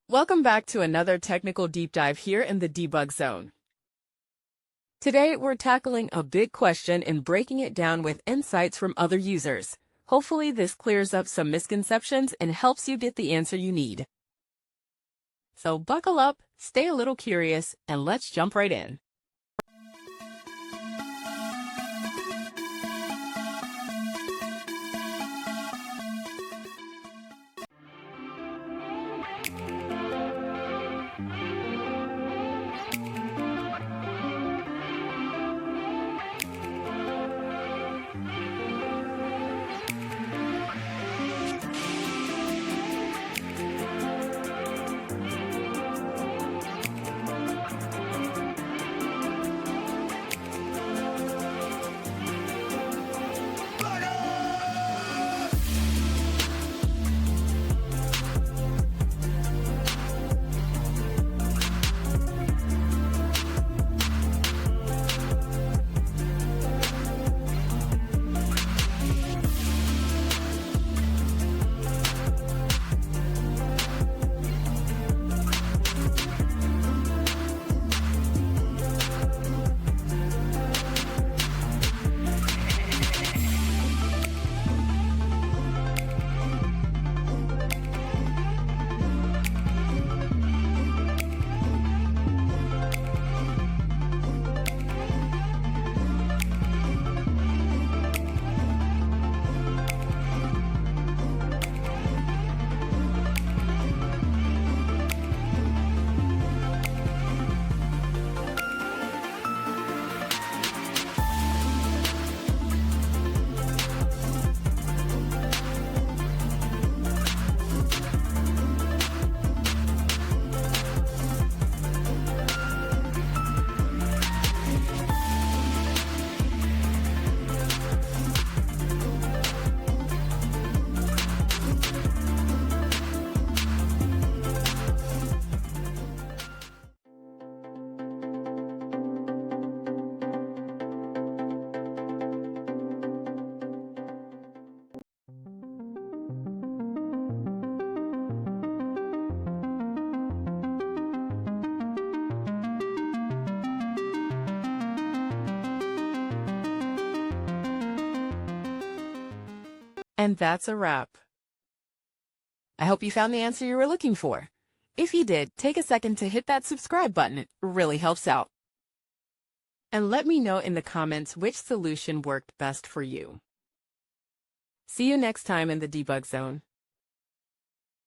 Welcome back to another technical deep dive here in the debug zone. Today, we're tackling a big question and breaking it down with insights from other users. Hopefully, this clears up some misconceptions and helps you get the answer you need. So buckle up, stay a little curious, and let's jump right in. And that's a wrap. I hope you found the answer you were looking for. If you did, take a second to hit that subscribe button. It really helps out. And let me know in the comments which solution worked best for you. See you next time in the debug zone.